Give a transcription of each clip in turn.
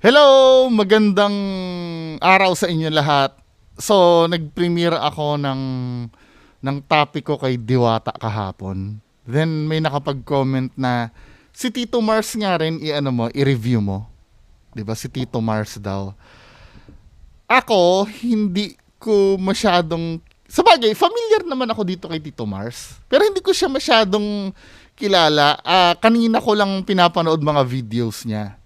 Hello! Magandang araw sa inyo lahat. So, nag-premiere ako ng topic ko kay Diwata kahapon. Then, may nakapag-comment na si Tito Mars nga rin, i-review mo. 'Di ba? Si Tito Mars daw. Ako, hindi ko masyadong... Sabagay, familiar naman ako dito kay Tito Mars. Pero hindi ko siya masyadong kilala. Kanina ko lang pinapanood mga videos niya.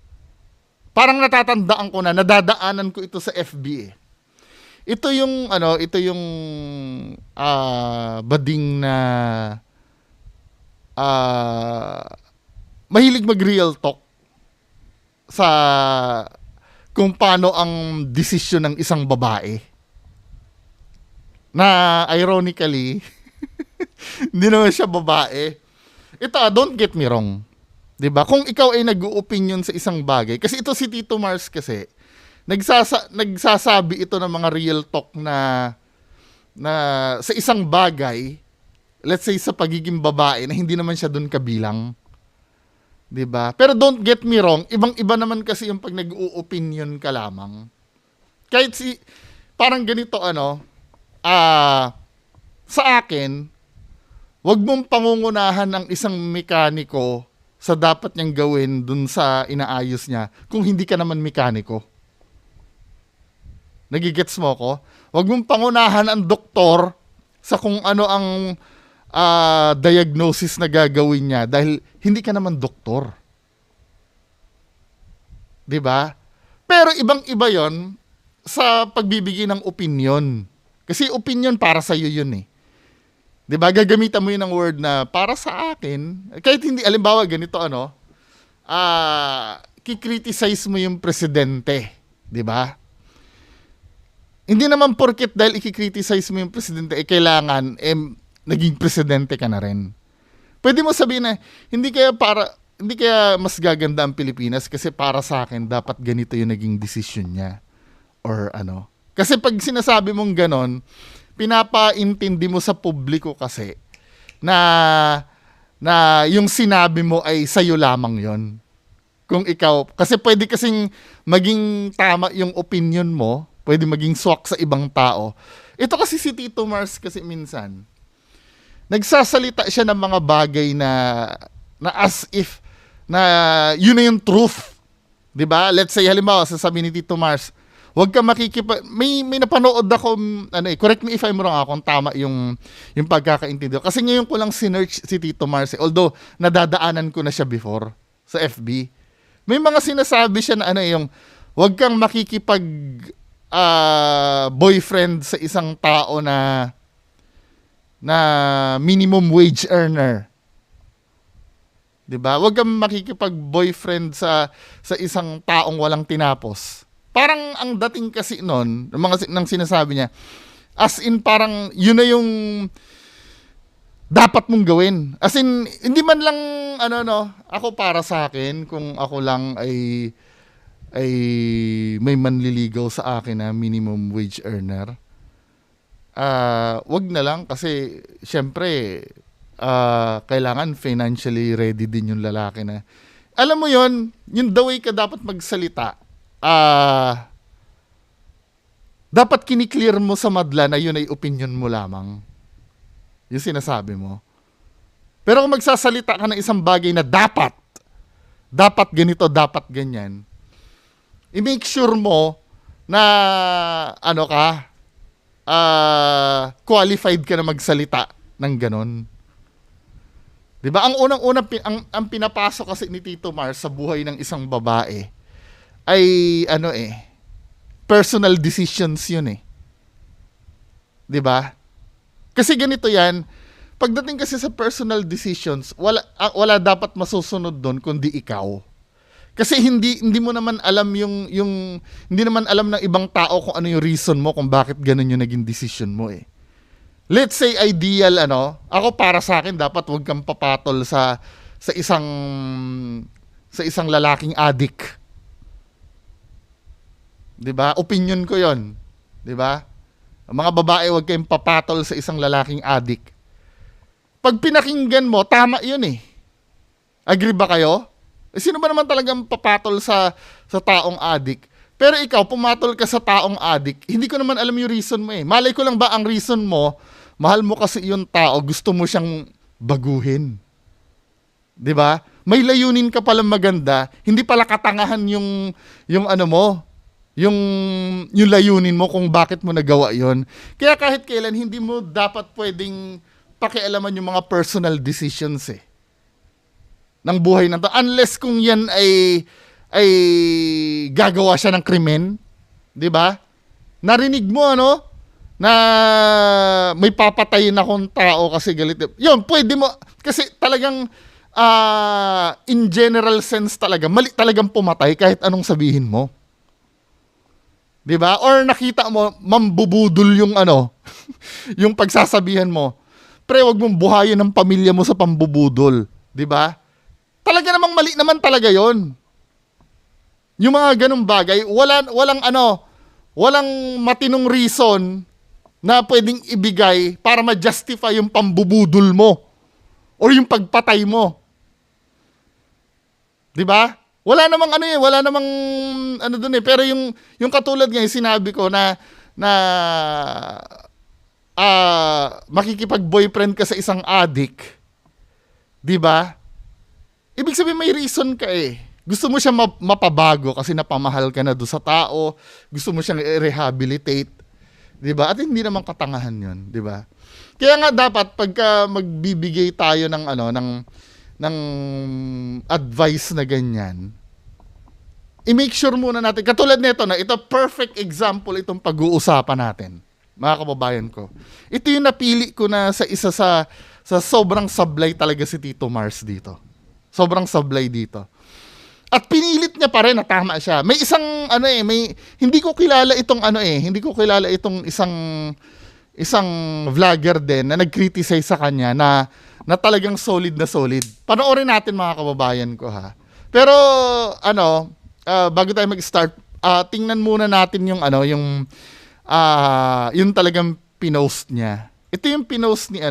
Parang natatandaan ko na, nadadaanan ko ito sa FB eh. Ito yung bading na ah, mahilig mag-real talk sa kung paano ang desisyon ng isang babae. Na ironically, hindi naman siya babae. Ito, don't get me wrong. 'Di ba? Kung ikaw ay nag-o-opinion sa isang bagay, kasi ito si Tito Mars kasi, nagsasabi ito ng mga real talk na sa isang bagay, let's say sa pagiging babae na hindi naman siya doon kabilang. 'Di ba? Pero don't get me wrong, ibang-iba naman kasi yung pag nag-o-opinion ka lamang. Kahit parang ganito sa akin, wag mong pangungunahan ang isang mekaniko sa dapat niyang gawin dun sa inaayos niya kung hindi ka naman mekaniko. Nagigets mo ko? Wag mong pangunahan ang doktor sa kung ano ang diagnosis na gagawin niya dahil hindi ka naman doktor. 'Di ba? Pero ibang-iba 'yon sa pagbibigay ng opinion. Kasi opinion para sa iyo 'yun eh. 'Di ba? Gagamitan mo 'yun ng word na para sa akin. Kahit hindi alimbawa ganito kikriticize mo yung presidente, 'di ba? Hindi naman porket dahil ikikriticize mo yung presidente, kailangan naging presidente ka na rin. Pwede mo sabihin na hindi kaya mas gaganda ang Pilipinas kasi para sa akin dapat ganito yung naging decision niya or ano. Kasi pag sinasabi mong ganon, pinapaintindi mo sa publiko kasi na yung sinabi mo ay sa'yo lamang yon. Kung ikaw, kasi pwede kasing maging tama yung opinion mo, pwede maging swak sa ibang tao. Ito kasi si Tito Mars kasi minsan, nagsasalita siya ng mga bagay na as if na yun na yung truth. 'Di ba? Let's say halimbawa sasabihin ni Tito Mars, wag ka may napanood ako correct me if I'm wrong kung tama yung pagkakaintindi ko. Kasi ngayon ko lang sinearch si Tito Mars although nadadaanan ko na siya before sa FB. May mga sinasabi siya na yung wag kang makikipag boyfriend sa isang tao na minimum wage earner. 'Di ba? Wag kang makikipag-boyfriend sa isang taong walang tinapos. Parang ang dating kasi noon, ng sinasabi niya, as in parang yun na yung dapat mong gawin. As in hindi man lang ako para sa akin kung ako lang ay may manliligaw sa akin na minimum wage earner. Wag na lang kasi syempre kailangan financially ready din yung lalaki na. Alam mo yon, yung the way ka dapat magsalita, dapat kiniklear mo sa madla na yun ay opinion mo lamang. Yung sinasabi mo. Pero kung magsasalita ka ng isang bagay na dapat ganito, dapat ganyan, i-make sure mo na qualified ka na magsalita ng ganon. 'Di ba? Ang unang-unang ang pinapasok kasi ni Tito Mars sa buhay ng isang babae ay personal decisions 'yun eh. 'Di ba? Kasi ganito 'yan, pagdating kasi sa personal decisions, wala dapat masusunod doon kundi ikaw. Kasi hindi mo naman alam yung hindi naman alam ng ibang tao kung ano yung reason mo kung bakit ganun yung naging decision mo eh. Let's say ideal ako para sa akin dapat wag kang papatol sa isang lalaking addict. 'Di ba? Opinion ko 'yon. 'Di ba? Ang mga babae wag kayong papatol sa isang lalaking addict. Pag pinakinggan mo, tama 'yun eh. Agree ba kayo? Sino ba naman talagang papatol sa taong adik? Pero ikaw, pumatol ka sa taong adik, hindi ko naman alam yung reason mo eh. Malay ko lang ba ang reason mo, mahal mo kasi yung tao, gusto mo siyang baguhin. 'Di ba? May layunin ka palang maganda, hindi pala katangahan yung ano mo, yung yung layunin mo kung bakit mo nagawa 'yon. Kaya kahit kailan hindi mo dapat pwedeng pakialaman yung mga personal decisions eh ng buhay na to unless kung yan ay gagawa siya ng krimen, 'di ba? Narinig mo ano na may papatayin akong tao kasi galit. Yun, pwede mo kasi talagang in general sense talaga mali talagang pumatay kahit anong sabihin mo. 'Di ba? Or nakita mo mambubudol yung ano, yung pagsasabihan mo. Pre, wag mong buhayin ang pamilya mo sa pambubudol, 'di ba? Talaga namang mali naman talaga 'yon. Yung mga ganung bagay, walang matinong reason na pwedeng ibigay para ma-justify yung pambubudol mo or yung pagpatay mo. 'Di ba? Wala namang ano doon eh, pero yung katulad ng sinabi ko na makikipag-boyfriend ka sa isang addict, 'di ba? Ibig sabihin may reason ka eh. Gusto mo siya mapabago kasi napamahal ka na do sa tao, gusto mo siyang i-rehabilitate, 'di ba? At hindi naman katangahan 'yon, 'di ba? Kaya nga dapat pagka magbibigay tayo ng ng advice na ganyan, i-make sure muna natin, katulad nito na ito, perfect example itong pag-uusapan natin, mga kababayan ko. Ito yung napili ko na sa isa sa sobrang sablay talaga si Tito Mars dito. Sobrang sablay dito. At pinilit niya pa rin na tama siya. May isang hindi ko kilala itong isang vlogger din na nag-criticize sa kanya na talagang solid na solid. Panoorin natin mga kababayan ko ha. Pero bago tayo mag-start, tingnan muna natin yung talagang pinost niya. Ito yung pinost ni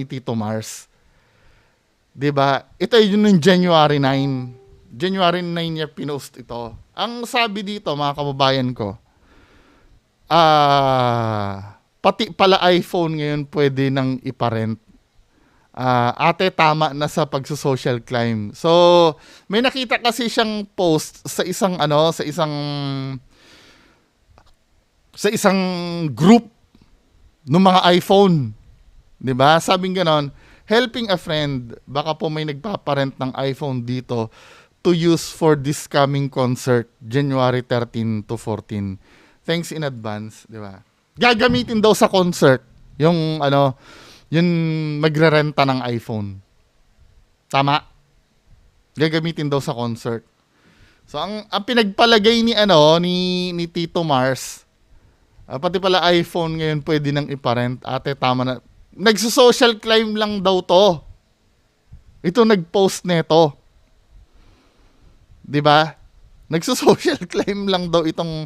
Tito Mars. 'Di ba? Ito yung January 9. January 9 niya pinost ito. Ang sabi dito, mga kababayan ko, pati pala iPhone ngayon pwede nang iparent. Ate, tama na sa pagso-social climb. So, may nakita kasi siyang post sa isang group ng mga iPhone. 'Di ba? Sabing ganon, helping a friend, baka po may nagpaparent ng iPhone dito to use for this coming concert, January 13 to 14. Thanks in advance, 'di ba? Gagamitin daw sa concert yung yung magrerenta ng iPhone. Tama? Gagamitin daw sa concert. So ang pinagpalagay ni Tito Mars, pati pala iPhone ngayon pwede nang iparent. Ate, tama na. Nagso-social climb lang daw to. Ito nag-post nito. 'Di ba? Nagso-social climb lang daw itong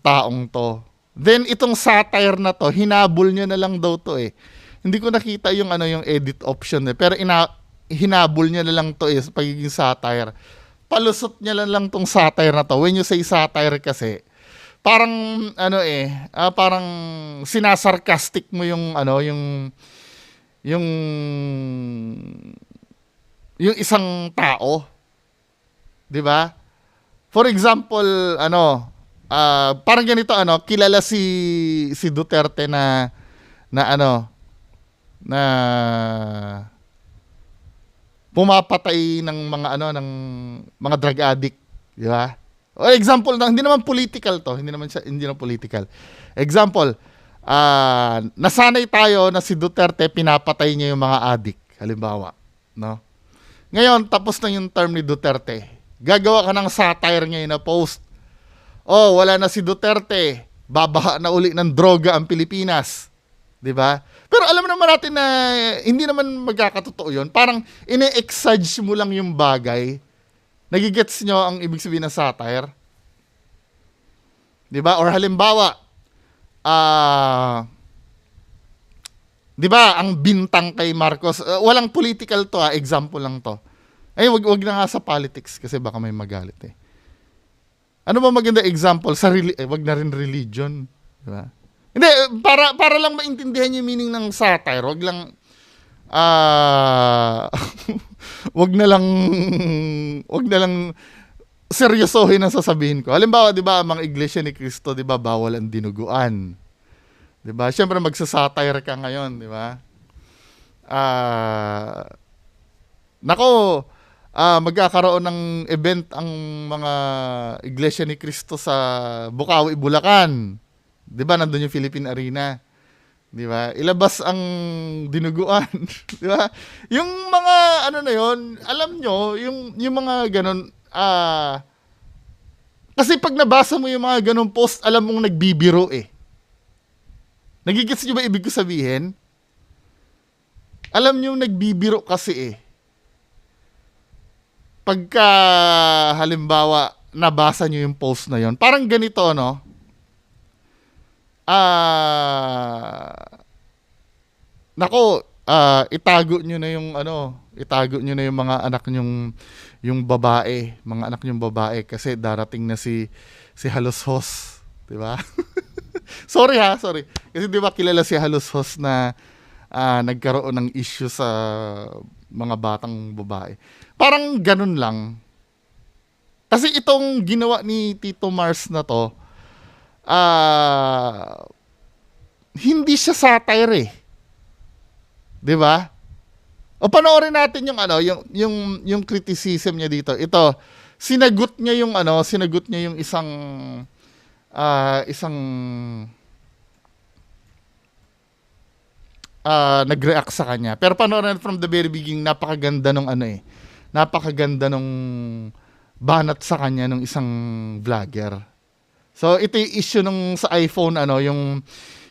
taong to. Then itong satire na to, hinabol niya na lang daw to eh. Hindi ko nakita yung edit option eh, pero hinabol niya na lang to eh sa pagiging satire. Palusot niya lang tong satire na to. When you say satire kasi, parang parang sinasarcastic mo yung isang tao. 'Di ba? For example, parang ganito kilala si Duterte na pumapatay ng mga drug addict, 'di ba? O example hindi naman political to, hindi naman political. Example, nasanay tayo na si Duterte pinapatay niya yung mga addict, halimbawa, no? Ngayon, tapos na yung term ni Duterte. Gagawa ka ng satire ngayon na post. Oh, wala na si Duterte. Babaha na uli ng droga ang Pilipinas. 'Di ba? Pero alam naman natin na hindi naman magkakatotoo 'yon. Parang ine-exage mo lang yung bagay. Nagigets nyo ang ibig sabihin ng satire? 'Di ba? Or halimbawa, 'Di ba, ang bintang kay Marcos, walang political to, example lang to. Ay, wag na nga sa politics kasi baka may magalit eh. Ano ba maganda example sa wag na rin religion, 'di ba? Hindi, para lang maintindihan yung meaning ng satire, wag lang wag na lang seryosohin ang sasabihin ko. Halimbawa, 'di ba, ang mga iglesia ni Cristo, 'di ba, bawal ang dinuguan. 'Di ba? Syempre magsasatire ka ngayon, 'di ba? Nako, magkakaroon ng event ang mga iglesia ni Cristo sa Bukawi, Bulacan. 'Di ba? Nandoon yung Philippine Arena. 'Di ba? Ilabas ang dinuguan, 'di ba? Yung mga ano na 'yon, alam nyo, yung mga ganun, kasi pag nabasa mo yung mga ganung post, alam mong nagbibiro eh. Nagigets nyo ba ibig ko sabihin? Alam nyo nagbibiro kasi eh. Pagka halimbawa nabasa nyo yung post na yon, parang ganito, no? Nako, itago nyo na yung itago nyo na yung mga anak nyong yung babae, mga anak nyong babae kasi darating na si Halos-Hos, 'di ba? sorry. Kasi 'di ba kilala si Halos-Hos na nagkaroon ng issue sa mga batang babae. Parang ganun lang. Kasi itong ginawa ni Tito Mars na to, hindi siya satire eh. 'Di ba? O panoorin natin yung criticism niya dito. Ito, sinagot niya yung isang nag-react sa kanya. Pero panoorin from the very beginning, napakaganda nung banat sa kanya ng isang vlogger. So ito yung issue nung sa iPhone,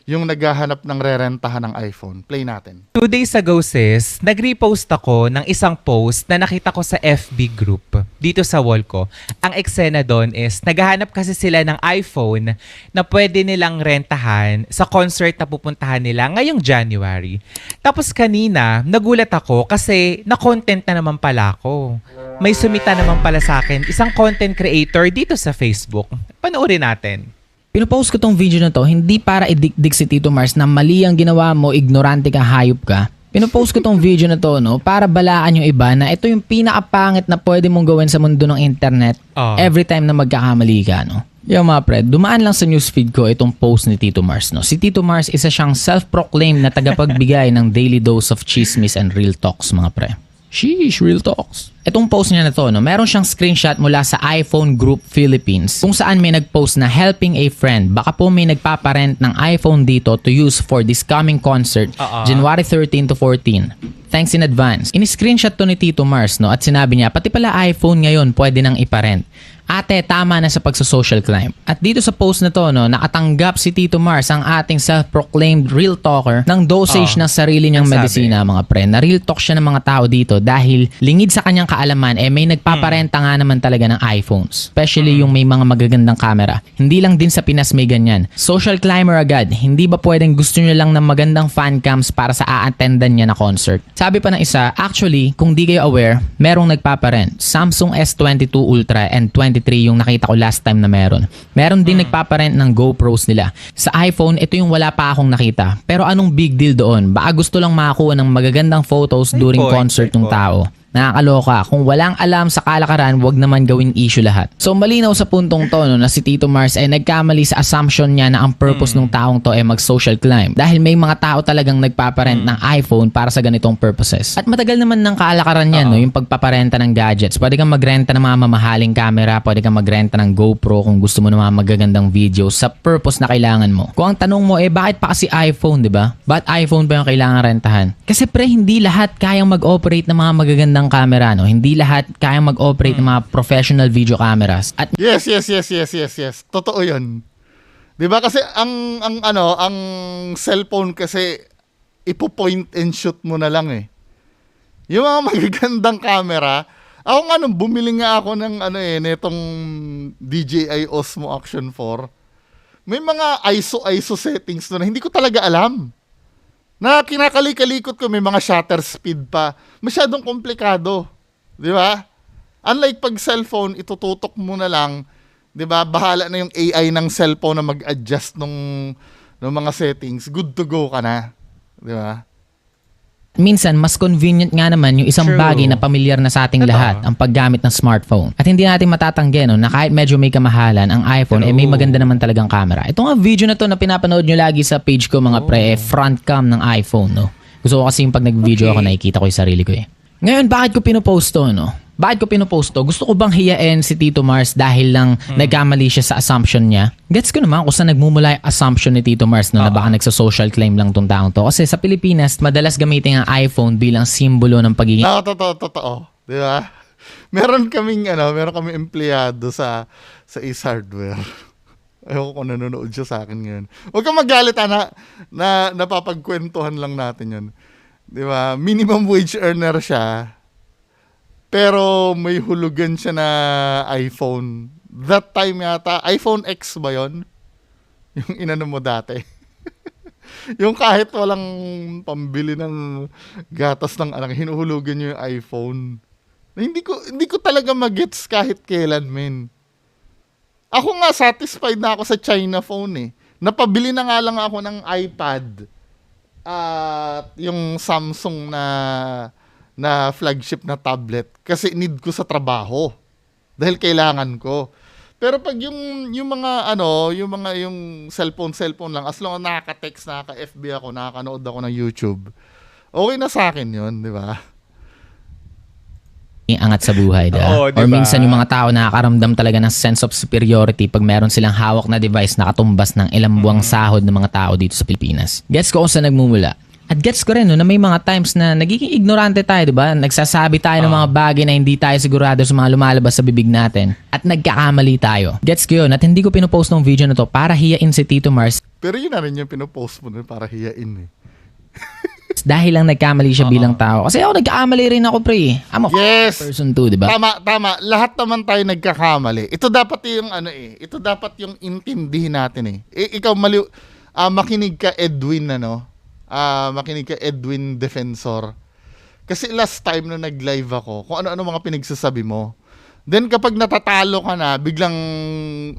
yung naghahanap ng rerentahan ng iPhone. Play natin. 2 days ago, sis, nag-repost ako ng isang post na nakita ko sa FB group dito sa wall ko. Ang eksena doon is, naghahanap kasi sila ng iPhone na pwede nilang rentahan sa concert na pupuntahan nila ngayong January. Tapos kanina, nagulat ako kasi na-content na naman pala ako. May sumita naman pala sa akin, isang content creator dito sa Facebook. Panoorin natin. Pinopost ko tong video na to hindi para idikdik si Tito Mars na mali ang ginawa mo, ignorante ka, hayop ka. Pinopost ko tong video na to para balaan yung iba na ito yung pinakapangit na pwede mong gawin sa mundo ng internet every time na magkakamali ka. Yo mga pre, dumaan lang sa newsfeed ko itong post ni Tito Mars. Si Tito Mars, isa siyang self-proclaimed na tagapagbigay ng daily dose of chismis and real talks mga pre. Sheesh, real talks. Itong post niya na to, meron siyang screenshot mula sa iPhone Group Philippines kung saan may nagpost na helping a friend. Baka po may nagpaparent ng iPhone dito to use for this coming concert, January 13 to 14. Thanks in advance. In-screenshot to ni Tito Mars at sinabi niya, pati pala iPhone ngayon pwede nang iparent. Ate, tama na sa pagsa-social climb. At dito sa post na to, nakatanggap si Tito Mars, ang ating self-proclaimed real talker, ng dosage ng sarili niyang medisina, mga pre. Na real talk siya ng mga tao dito dahil lingid sa kanyang kaalaman, may nagpaparenta nga naman talaga ng iPhones. Especially yung may mga magagandang camera. Hindi lang din sa Pinas may ganyan. Social climber agad. Hindi ba pwedeng gusto niyo lang ng magandang fan cams para sa a-attendan niya na concert? Sabi pa ng isa, actually, kung di kayo aware, merong nagpaparent. Samsung S22 Ultra and 23 yung nakita ko last time na meron. Meron din nagpaparent ng GoPros nila. Sa iPhone, ito yung wala pa akong nakita. Pero anong big deal doon? Baka gusto lang makakuha ng magagandang photos during concert ng tao. Nakakaloka. Kung walang alam sa kalakaran, wag naman gawing issue lahat. So malinaw sa puntong to na si Tito Mars ay nagkamali sa assumption niya na ang purpose ng taong to ay mag-social climb. Dahil may mga tao talagang nagpaparent ng iPhone para sa ganitong purposes. At matagal naman ng kalakaran yan, yung pagpaparenta ng gadgets. Pwede kang magrenta ng mga mamahaling camera, pwede kang magrenta ng GoPro kung gusto mo ng mga magagandang videos sa purpose na kailangan mo. Kung ang tanong mo bakit pa kasi iPhone, di ba? Ba't iPhone ba yung kailangan rentahan? Kasi pre, hindi lahat kayang mag-operate ng mga magagandang camera, Hindi lahat kayang mag-operate ng mga professional video cameras. At Yes. Totoo 'yun. 'Di ba kasi ang cellphone kasi ipo-point and shoot mo na lang eh. Yung mga magagandang camera, ako nga nung bumili nga ako ng netong DJI Osmo Action 4. May mga ISO settings na hindi ko talaga alam. Na kinakalikot ko, may mga shutter speed pa. Masyadong komplikado. Di ba? Unlike pag cellphone, itututok mo na lang, di ba? Bahala na yung AI ng cellphone na mag-adjust ng mga settings. Good to go ka na. Di ba? Minsan, mas convenient nga naman yung isang True. bagay na pamilyar na sa ating lahat, ang paggamit ng smartphone. At hindi natin matatanggi no, na kahit medyo may kamahalan, ang iPhone may maganda naman talagang camera. Ito nga video na to na pinapanood nyo lagi sa page ko mga pre, front cam ng iPhone. No? Gusto ko kasi yung pag nag-video ako, nakikita ko yung sarili ko eh. Ngayon, bakit ko pinopost to? No? Bakit ko pinopost to? Gusto ko bang hiyain si Tito Mars dahil lang nagkamali siya sa assumption niya? Gets ko naman kung saan nagmumula yung assumption ni Tito Mars no, na baka nagsa-social claim lang tong taong to. Kasi sa Pilipinas, madalas gamitin ang iPhone bilang simbolo ng pagiging Totoo. Di ba? Meron kaming empleyado sa Ace Hardware. Ayoko kung nanonood siya sa akin ngayon. Huwag kang magalit, na napapagkwentuhan lang natin yun. Di ba? Minimum wage earner siya. Pero may hulugan siya na iPhone. That time yata, iPhone X ba yon? Yung inano mo dati. Yung kahit walang pambili ng gatas ng anak, hinuhulugan nyo yung iPhone. Hindi ko talaga magets kahit kailan, men. Ako nga, satisfied na ako sa China phone eh. Napabili na nga lang ako ng iPad. At yung Samsung na flagship na tablet kasi need ko sa trabaho dahil kailangan ko. Pero pag yung cellphone lang, as long as nakaka-text, nakaka-FB ako, nakakanood ako ng YouTube, okay na sa akin yun, di ba? angat sa buhay, diba? Oo, Or diba? minsan yung mga tao nakakaramdam talaga ng sense of superiority pag meron silang hawak na device na katumbas ng ilang buwang sahod ng mga tao dito sa Pilipinas. Gets ko kung saan nagmumula. At gets ko rin no, na may mga times na nagiging ignorante tayo, diba? Nagsasabi tayo ng mga bagay na hindi tayo sigurado sa mga lumalabas sa bibig natin. At nagkakamali tayo. Gets ko yun. At hindi ko pinopost ng video na to para hiyain si Tito Mars. Pero yun na rin yung pinopost mo nun para hiyain eh. Dahil lang nagkamali siya bilang tao. Kasi ako nagkakamali rin ako, pre. I'm a Yes! person too, diba? Tama. Lahat naman tayo nagkakamali. Ito dapat yung ito dapat yung intindihin natin eh. Ikaw makinig ka Edwin makinig ka Edwin Defensor. Kasi last time na nag-live ako, kung ano-ano mga pinagsasabi mo. Then kapag natatalo ka na, biglang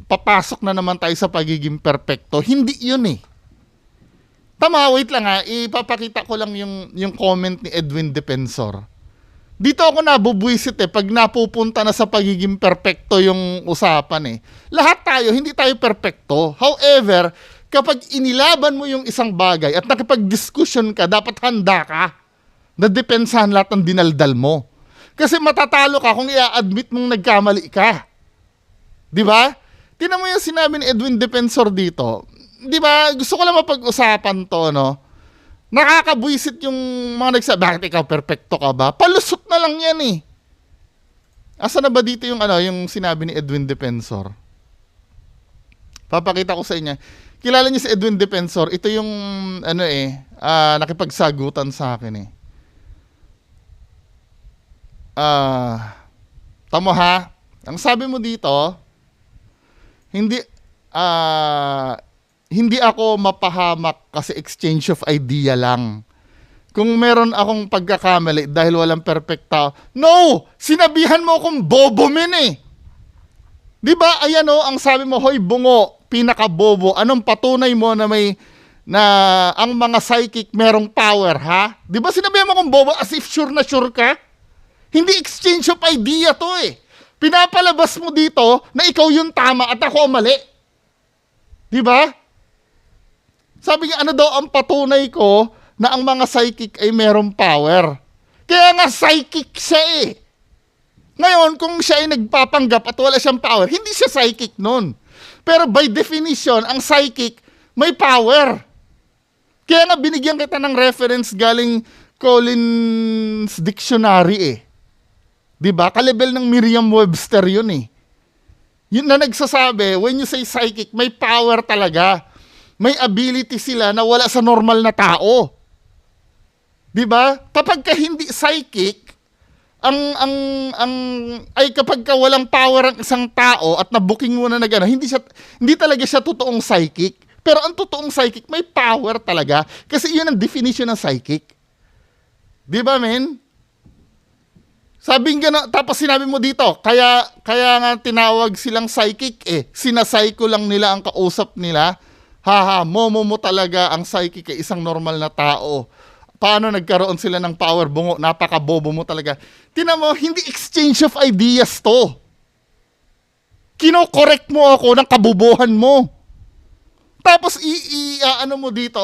papasok na naman tayo sa pagiging perpekto. Hindi yun eh. Tama, wait lang ipapakita ko lang yung comment ni Edwin Defensor. Dito ako nabubwisit pag napupunta na sa pagiging perpekto yung usapan eh. Lahat tayo, hindi tayo perpekto. However, kapag inilaban mo yung isang bagay at nakipag-discussion ka, dapat handa ka na depensahan lahat ng dinaldal mo. Kasi matatalo ka kung i-admit mong nagkamali ka. Di ba? Tingnan mo yung sinabi ni Edwin Defensor dito. Di ba? Gusto ko lang mapag-usapan to, no? Nakakabwisit yung mga nagsabi, bakit ikaw perfecto ka ba? Palusot na lang yan eh. Asa na ba dito yung yung sinabi ni Edwin Defensor? Papakita ko sa inyo. Kilala niyo si Edwin Defensor, ito yung nakipagsagutan sa akin eh. Tamo ha, ang sabi mo dito, hindi ako mapahamak kasi exchange of idea lang. Kung meron akong pagkakamali dahil walang perfecta, no! Sinabihan mo akong bobo men eh. Di ba? Ayan ang sabi mo, hoy bungo, pinakabobo. Anong patunay mo na ang mga psychic merong power, ha? Di ba sinabihan mo akong bobo as if sure na sure ka? Hindi exchange of idea to eh. Pinapalabas mo dito na ikaw yung tama at ako mali. Di ba? Sabi niya, ano daw ang patunay ko na ang mga psychic ay merong power? Kaya nga psychic siya eh. Ngayon, kung siya ay nagpapanggap at wala siyang power, hindi siya psychic nun. Pero by definition, ang psychic may power. Kaya nga binigyan kita ng reference galing Collins Dictionary eh. Diba? Kalebel ng Merriam-Webster yun eh. Yun na nagsasabi, when you say psychic, may power talaga. May ability sila na wala sa normal na tao. Diba? Kapag ka hindi psychic, kapag walang power ang isang tao at na-booking mo na hindi talaga siya totoong psychic. Pero ang totoong psychic, may power talaga. Kasi yun ang definition ng psychic. Di ba, men? Sabing gano'n, tapos sinabi mo dito, kaya nga tinawag silang psychic eh. Sinapsycho lang nila ang kausap nila. Haha, momo mo talaga ang psychic eh, isang normal na tao. Paano nagkaroon sila ng power? Bungo, napakabobo mo talaga. Tingnan mo, hindi exchange of ideas to. Kino-correct mo ako ng kabubuhan mo. Tapos ano mo dito,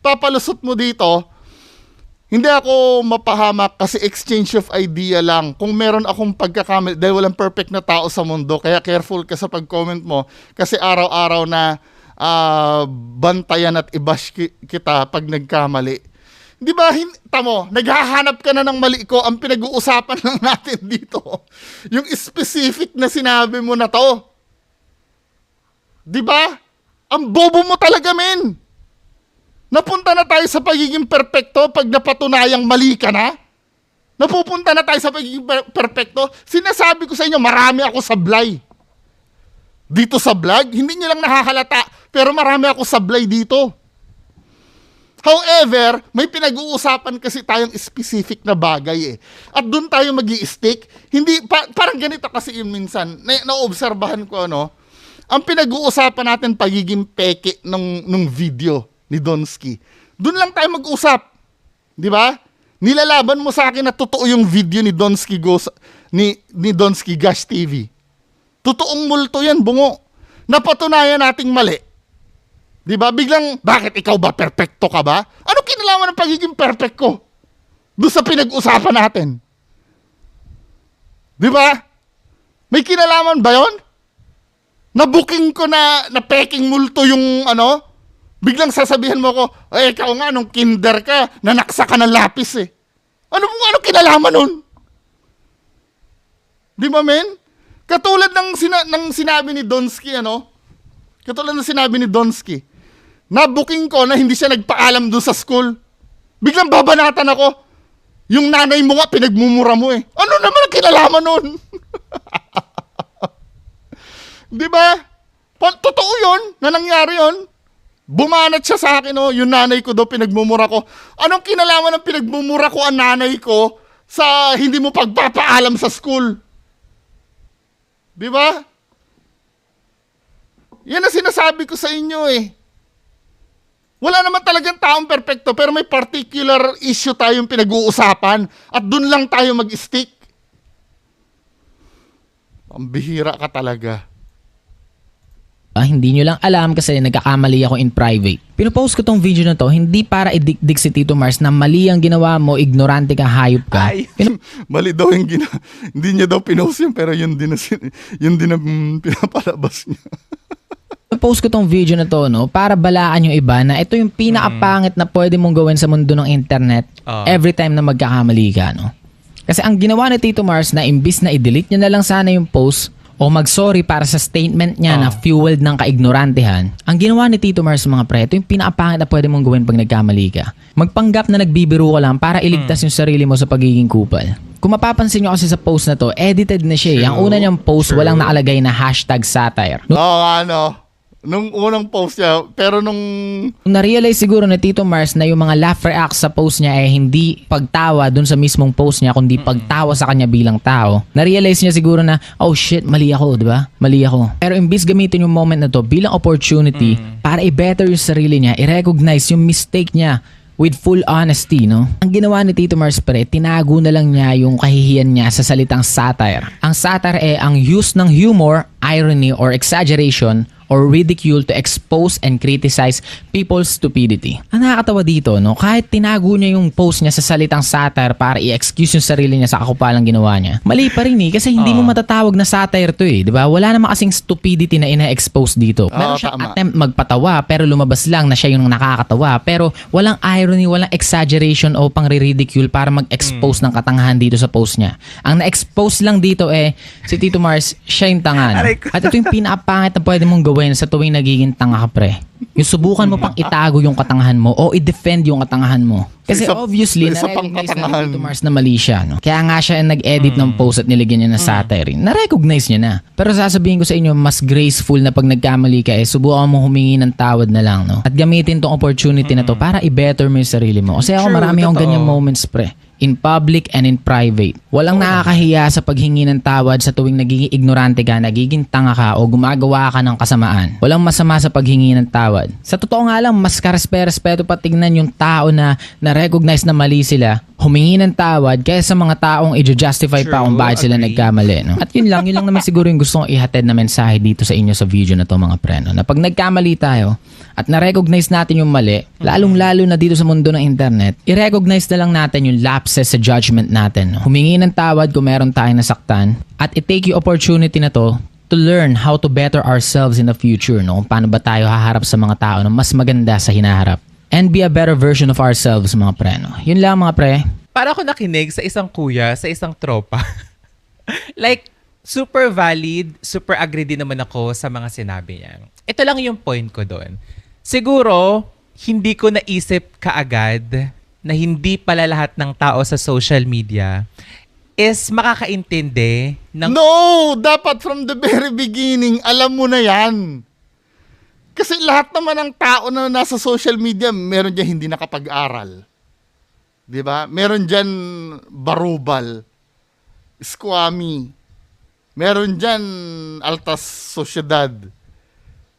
papalusot mo dito, hindi ako mapahamak kasi exchange of idea lang. Kung meron akong pagkakamali, dahil walang perfect na tao sa mundo, kaya careful ka sa pag-comment mo kasi araw-araw na bantayan at i-bash kita pag nagkamali. Di ba, tamo, naghahanap ka na ng mali ko, ang pinag-uusapan lang natin dito, yung specific na sinabi mo na to. Di ba? Ang bobo mo talaga, men. Napunta na tayo sa pagiging perpekto pag napatunayang mali ka na? Napupunta na tayo sa pagiging perpekto? Sinasabi ko sa inyo, marami ako sablay. Dito sa vlog, hindi nyo lang nakahalata, pero marami ako sablay dito. However, may pinag-uusapan kasi tayong specific na bagay eh. At doon tayo mag-i-stick. Hindi, parang ganito kasi yung minsan, naobserbahan ko ang pinag-uusapan natin pagiging peke nung video ni Donsky. Doon lang tayo mag-usap. Di ba? Nilalaban mo sa akin na totoo yung video ni Donsky ni Donsky Gash TV. Totoong multo yan, bungo. Napatunayan nating mali. Di ba? Biglang, bakit ikaw ba? Perfecto ka ba? Ano kinalaman ng pagiging perfect ko? Doon sa pinag-usapan natin. Di ba? May kinalaman ba yon? Na-booking ko na peking multo yung biglang sasabihin mo ko, ikaw nga, nung kinder ka, nanaksa ka ng lapis eh. Ano kinalaman nun? Di ba, men? Katulad ng sinabi ni Donsky, Katulad ng sinabi ni Donsky, na-booking ko na hindi siya nagpaalam doon sa school. Biglang babanatan ako, yung nanay mo nga, pinagmumura mo eh. Ano naman ang kinalaman nun? Di ba? Totoo yun, na nangyari yun. Bumanat siya sa akin, yung nanay ko daw pinagmumura ko. Anong kinalaman ng pinagmumura ko ang nanay ko sa hindi mo pagpapaalam sa school? Di ba? Yan ang sinasabi ko sa inyo eh. Wala naman talagang taong perpekto pero may particular issue tayong pinag-uusapan at dun lang tayo mag-stick. Pambihira ka talaga. Hindi nyo lang alam kasi nagkakamali ako in private. Pinopost ko tong video na to hindi para idikdik si Tito Mars na mali ang ginawa mo, ignorante ka, hayop ka. Mali daw yung hindi niya daw pinost yun pero yun din ang pinapalabas niya. Pinopost ko tong video na to para balaan yung iba na ito yung pinakapangit na pwede mong gawin sa mundo ng internet every time na magkakamali ka. Kasi ang ginawa ni Tito Mars na imbis na i-delete niya na lang sana yung post o mag-sorry para sa statement niya na fueled ng kaignorantehan, ang ginawa ni Tito Mars mga pre, ito yung pinakapangit na pwede mong gawin pag nagkamali ka. Magpanggap na nagbibiro ka lang para iligtas yung sarili mo sa pagiging kupal. Kung mapapansin nyo kasi sa post na to, edited na siya. Ang una niyang post, walang nakalagay na #satire. Nung unang post niya, pero nung na-realize siguro ni Tito Mars na yung mga laugh reacts sa post niya ay hindi pagtawa dun sa mismong post niya, kundi pagtawa sa kanya bilang tao. Na-realize niya siguro na, oh shit, mali ako, di ba? Mali ako. Pero imbis gamitin yung moment na to bilang opportunity para i-better yung sarili niya, i-recognize yung mistake niya with full honesty, Ang ginawa ni Tito Mars pre, tinago na lang niya yung kahihiyan niya sa salitang satire. Ang satire ay ang use ng humor, irony, or exaggeration or ridicule to expose and criticize people's stupidity. Ang nakakatawa dito, kahit tinago niya yung post niya sa salitang satire para i-excuse yung sarili niya sa kakupalang ginawa niya, mali pa rin kasi hindi mo matatawag na satire to eh, di ba? Wala namang kasing stupidity na ina-expose dito. Meron siyang attempt magpatawa pero lumabas lang na siya yung nakakatawa pero walang irony, walang exaggeration o pang-ridicule para mag-expose ng katangahan dito sa post niya. Ang na-expose lang dito si Tito Mars, siya yung tanga. At ito yung pinakapangit na pwede mong gawin gawin sa tuwing nagiging tanga ka, pre? Yung subukan mo pang itago yung katangahan mo o i-defend yung katangahan mo. Kasi obviously, isa pang na-recognize katangahan. na Tito Mars na mali siya. No? Kaya nga siya nag-edit ng post at niligyan niya ng satire. Na-recognize niya na. Pero sasabihin ko sa inyo, mas graceful na pag nagkamali ka subukan mo humingi ng tawad na lang. No? At gamitin tong opportunity na to para i-better mo yung sarili mo. Kasi ako True, marami akong totoo. ganyang moments, pre. In public and in private. Walang nakakahiya sa paghingi ng tawad sa tuwing nagiging ignorante ka, nagiging tanga ka o gumagawa ka ng kasamaan. Walang masama sa paghingi ng tawad. Sa totoo nga lang, mas karespeto pa tignan yung tao na na-recognize na mali sila, humingi ng tawad kaysa sa mga taong i-justify pa kung True, bakit sila agree. nagkamali. No? At yun lang naman siguro yung gusto kong ihatid na mensahe dito sa inyo sa video na to, mga preno. Na pag nagkamali tayo at na-recognize natin yung mali, lalong-lalo na dito sa mundo ng internet, i-recognize na lang natin yung lapses sa judgment natin. No? Humingi ng tawad kung meron tayong nasaktan at i-take yung opportunity na to learn how to better ourselves in the future. No? Kung paano ba tayo haharap sa mga tao na mas maganda sa hinaharap. And be a better version of ourselves, mga pre. No? Yun lang, mga pre. Para ako nakinig sa isang kuya, sa isang tropa. Like, super valid, super agree din naman ako sa mga sinabi niya. Ito lang yung point ko doon. Siguro, hindi ko naisip kaagad na hindi pala lahat ng tao sa social media is makakaintindi ng... No! Dapat from the very beginning, alam mo na yan. Kasi lahat naman ng tao na nasa social media, meron dyan hindi nakapag-aral. Di ba? Meron dyan barubal, squammy. Meron dyan altas sosyedad.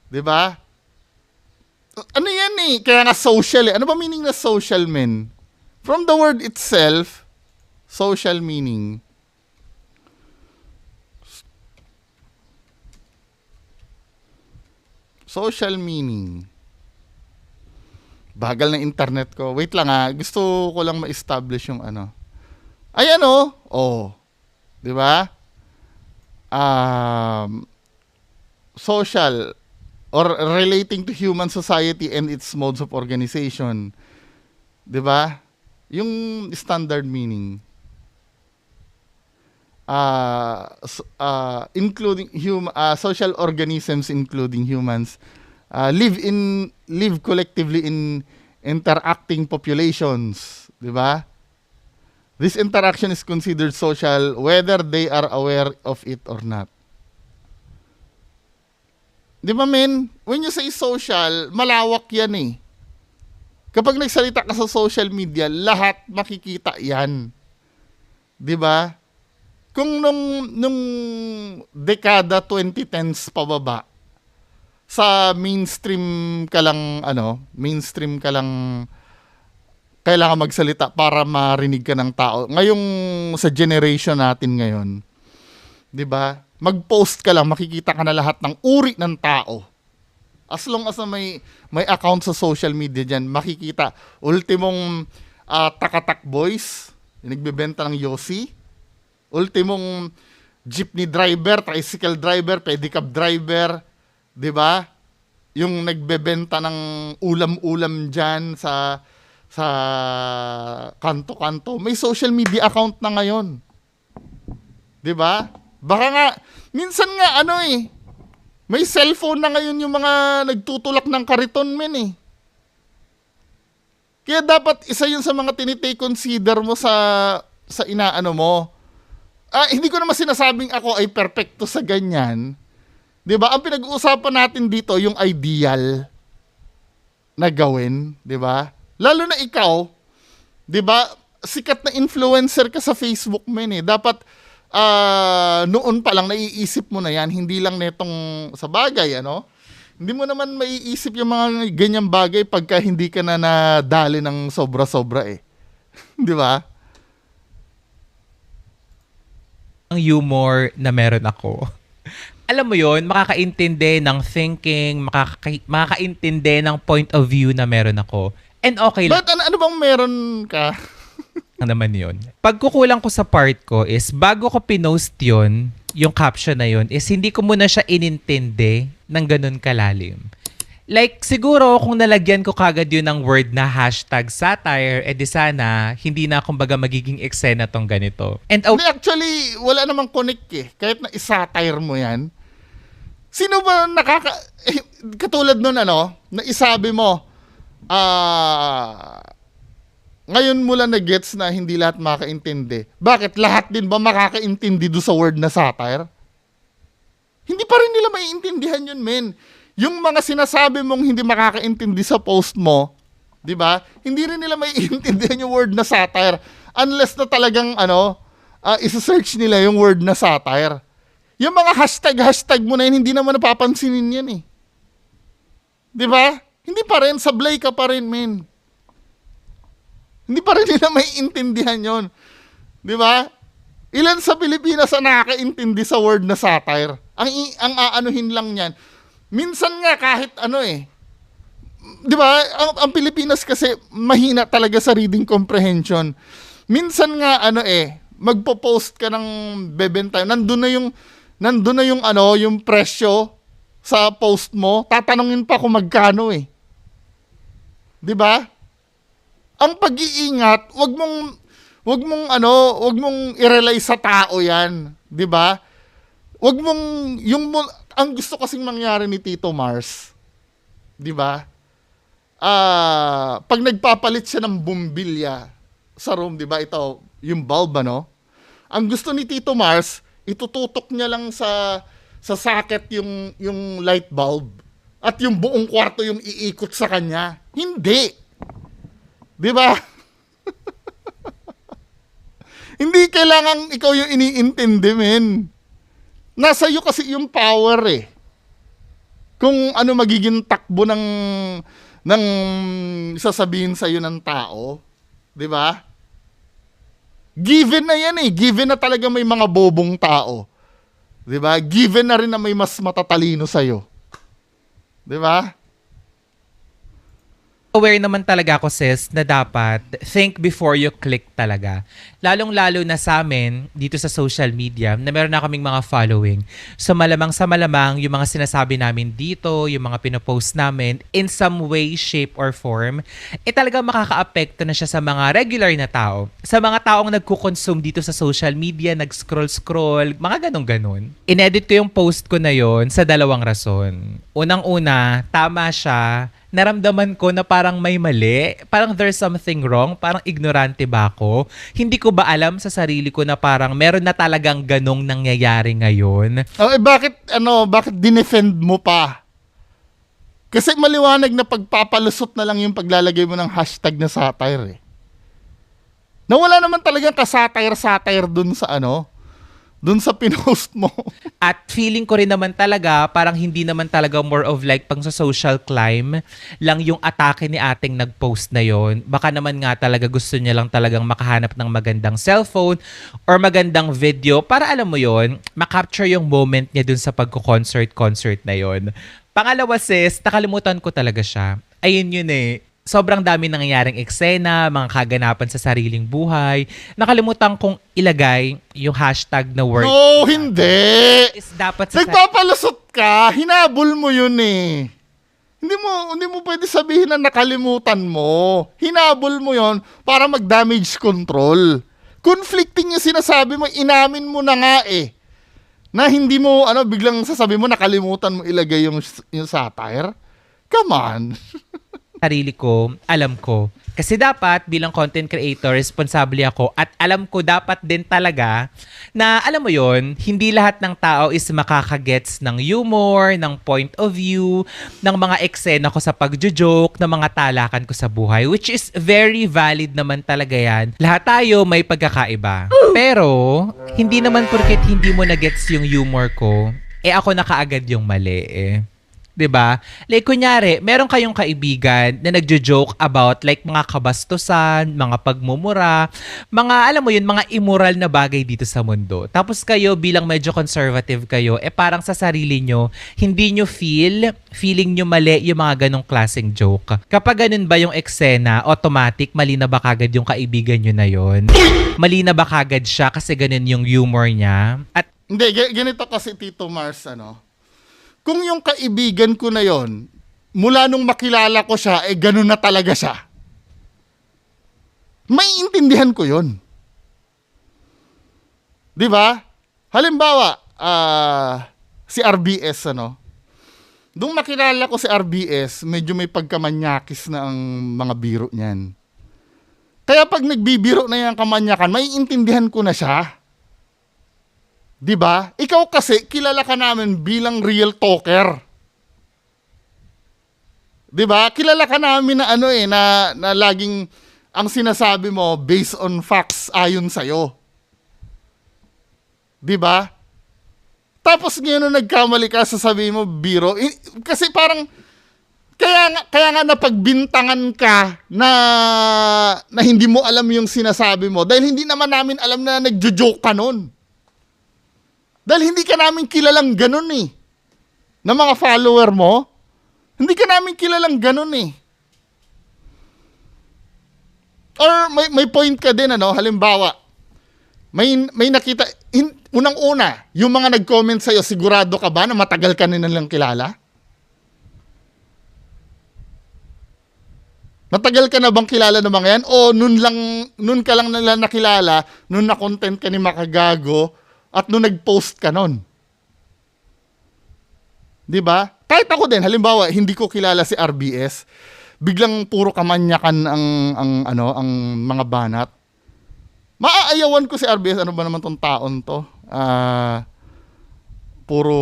Di ba? Ano yan eh? Kaya nga social eh. Ano ba meaning na social, men? From the word itself, social meaning. Social meaning. Bagal ng internet ko. Wait lang gusto ko lang ma-establish yung ano. Ayan oh. Oh. 'Di ba? Social or relating to human society and its modes of organization. 'Di ba? Yung standard meaning. Including social organisms including humans live collectively in interacting populations, 'di ba? This interaction is considered social whether they are aware of it or not. 'Di ba, men? When you say social, malawak 'yan eh. Kapag nagsalita ka sa social media, lahat makikita 'yan. 'Di ba? Kung nung dekada 2010s pababa, sa mainstream ka lang kailangan magsalita para marinig ka ng tao. Ngayong sa generation natin ngayon, 'di ba? Mag-post ka lang, makikita ka na lahat ng uri ng tao. As long as na may account sa social media diyan, makikita ultimong Takatak Boys, yung nagbebenta ng Yossi. Ultimong jeepney driver, tricycle driver, pedicab driver, 'di ba? Yung nagbebenta ng ulam-ulam diyan sa kanto-kanto. May social media account na ngayon. 'Di ba? Baka nga minsan nga may cellphone na ngayon yung mga nagtutulak ng kariton, men eh. Kaya dapat isa yun sa mga tinitake consider mo sa inaano mo. Hindi ko naman sinasabing ako ay perpekto sa ganyan. 'Di ba? Ang pinag-uusapan natin dito yung ideal na gawin, 'di ba? Lalo na ikaw, 'di ba? Sikat na influencer ka sa Facebook, men eh. Dapat noon pa lang naiisip mo na 'yan, hindi lang netong sa bagay, ano? Hindi mo naman maiisip yung mga ganyang bagay pagka hindi ka na nadali ng sobra-sobra eh. 'Di ba? Ang humor na meron ako. Alam mo yon, makakaintindi ng thinking, makakaintindi ng point of view na meron ako. And okay lang But ano bang meron ka? naman yon. Pagkukulang ko sa part ko is, bago ko pinost yon, yung caption na yon, is hindi ko muna siya inintindi ng ganun kalalim. Like, siguro kung nalagyan ko kagad yun ng word na #satire, di sana, hindi na kumbaga magiging eksena tong ganito. And Hindi, actually, wala namang connect eh. Kahit na isatire mo yan. Sino ba katulad nun na isabi mo, ngayon mo lang na-gets na hindi lahat makakaintindi. Bakit? Lahat din ba makakaintindi do sa word na satire? Hindi pa rin nila maiintindihan yun, men. Yung mga sinasabi mong hindi makakaintindi sa post mo, di ba? Hindi rin nila maiintindihan yung word na satire unless na talagang isa-search nila yung word na satire. Yung mga hashtag mo na yun, hindi naman napapansinin yan eh. Di ba? Hindi pa rin, sablay ka pa rin, men. Hindi pa rin nila maiintindihan yon. Di ba? Ilan sa Pilipinas ang nakakaintindi sa word na satire? Ang aanuhin lang niyan. Minsan nga kahit di ba? Ang Pilipinas kasi mahina talaga sa reading comprehension. Minsan nga magpo-post ka ng bebenta. Nandun na yung presyo sa post mo. Tatanungin pa kung magkano eh. 'Di ba? Ang pag-iingat, wag mong i-rely sa tao 'yan, 'di ba? Wag mong ang gusto kasing mangyari ni Tito Mars, 'di ba? Pag nagpapalit siya ng bumbilya sa room, 'di ba? Ito, yung bulb Ang gusto ni Tito Mars, itututok niya lang sa socket yung light bulb at yung buong kwarto yung iikot sa kanya. Hindi. 'Di ba? Hindi kailangan ikaw yung iniintindi, men. Nasa iyo kasi yung power eh. Kung ano magiging takbo ng sasabihin sa iyo ng tao, 'di ba? Given na yan eh. Given na talaga may mga bobong tao. 'Di ba? Given na rin na may mas matatalino sa iyo. 'Di ba? Aware naman talaga ako, sis, na dapat think before you click talaga. Lalong-lalo na sa amin, dito sa social media, na meron na kaming mga following. So malamang sa malamang, yung mga sinasabi namin dito, yung mga pinopost namin, in some way, shape, or form, talaga makaka-apekto na siya sa mga regular na tao. Sa mga taong nagko-consume dito sa social media, nag-scroll-scroll, mga ganun-ganun. Inedit ko yung post ko na yon sa dalawang rason. Unang-una, tama siya, naramdaman ko na parang may mali, parang there's something wrong, parang ignorante ba ako? Hindi ko ba alam sa sarili ko na parang meron na talagang ganong nangyayari ngayon? Bakit dinefend mo pa? Kasi maliwanag na pagpapalusot na lang yung paglalagay mo ng hashtag na satire eh. Nawala naman talagang ka-satire dun sa pinost mo. At feeling ko rin naman talaga, parang hindi naman talaga more of like pang sa social climb lang yung atake ni ating nag-post na yon. Baka naman nga talaga gusto niya lang talagang makahanap ng magandang cellphone or magandang video para alam mo yon, makapture yung moment niya dun sa pagko-concert na yon. Pangalawa sis, nakalimutan ko talaga siya. Ayun yun eh. Sobrang dami nangyayaring eksena, mga kaganapan sa sariling buhay. Nakalimutan kong ilagay yung hashtag na word. No, hindi. Is dapat sa Nagpapalusot ka, hinabol mo yun eh. Hindi mo pwede sabihin na nakalimutan mo. Hinabol mo yon para mag-damage control. Conflicting yung sinasabi mo, inamin mo na nga eh. Na hindi mo, biglang sasabi mo, nakalimutan mo ilagay yung satire. Come on. sarili ko, alam ko. Kasi dapat bilang content creator, responsable ako at alam ko dapat din talaga na alam mo yon, hindi lahat ng tao is makakagets ng humor, ng point of view, ng mga eksena ko sa pagjo-joke, ng mga talakan ko sa buhay, which is very valid naman talaga yan. Lahat tayo may pagkakaiba. Pero, hindi naman porket hindi mo na-gets yung humor ko, ako na kaagad yung mali eh. 'Di ba? Like kunyari, meron kayong kaibigan na nagjo-joke about like mga kabastusan, mga pagmumura, mga alam mo 'yun, mga immoral na bagay dito sa mundo. Tapos kayo bilang medyo conservative kayo, parang sa sarili nyo, hindi nyo feeling nyo mali yung mga ganong klaseng joke. Kapag ganun ba yung eksena, automatic mali na ba kagad yung kaibigan nyo na 'yon? Mali na ba kagad siya kasi ganun yung humor niya? At hindi, ganito kasi Tito Mars, kung yung kaibigan ko na yon, mula nung makilala ko siya, ganun na talaga siya. Maiintindihan ko yon. 'Di ba? Halimbawa, si RBS, Nung makilala ko si RBS, medyo may pagkamanyakis na ang mga biro niyan. Kaya pag nagbibiro na yung kamanyakan, may intindihan ko na siya. 'Di ba? Ikaw kasi kilala ka namin bilang real talker. 'Di ba? Kilala ka namin na na laging ang sinasabi mo based on facts ayon sa 'Di ba? Tapos ngayon nung nagkamali ka, sasabihin mo biro. Kasi parang kaya nga napagbintangan ka na hindi mo alam yung sinasabi mo dahil hindi naman namin alam na nagjo-joke ka nun. Dahil hindi ka namin kilalang ganun eh. Na mga follower mo, hindi ka namin kilalang ganun eh. Or may point ka din, halimbawa, may nakita, unang-una, yung mga nag-comment sa'yo, sigurado ka ba na matagal ka nilang kilala? Matagal ka na bang kilala ng mga yan? O nun ka lang nila nakilala, nun na-content ka ni Makagago, at nun nag-post ka nun? Diba? Kahit ako din, halimbawa, hindi ko kilala si RBS, biglang puro kamanyakan ang mga banat. Maaayawan ko si RBS, ano ba naman tong taon to? Puro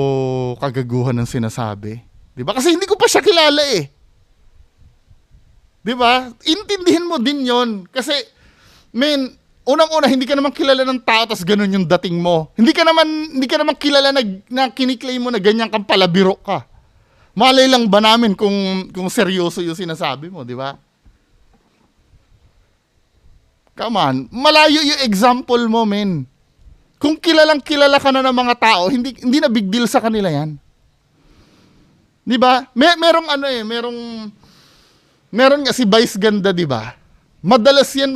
kagaguhan ng sinasabi. 'Di ba? Kasi hindi ko pa siya kilala eh. 'Di ba? Intindihin mo din 'yon kasi unang-una hindi ka naman kilala ng tao tas ganun yung dating mo. Hindi ka naman kilala na kiniklaim mo na ganyan kang palabiro ka. Malay lang ba namin kung seryoso yung sinasabi mo, 'di ba? Come on, malayo yung example mo, men. Kung kilalang kilala ka na ng mga tao, hindi na big deal sa kanila yan. Di ba? Meron nga si Vice Ganda, di ba? Madalas yan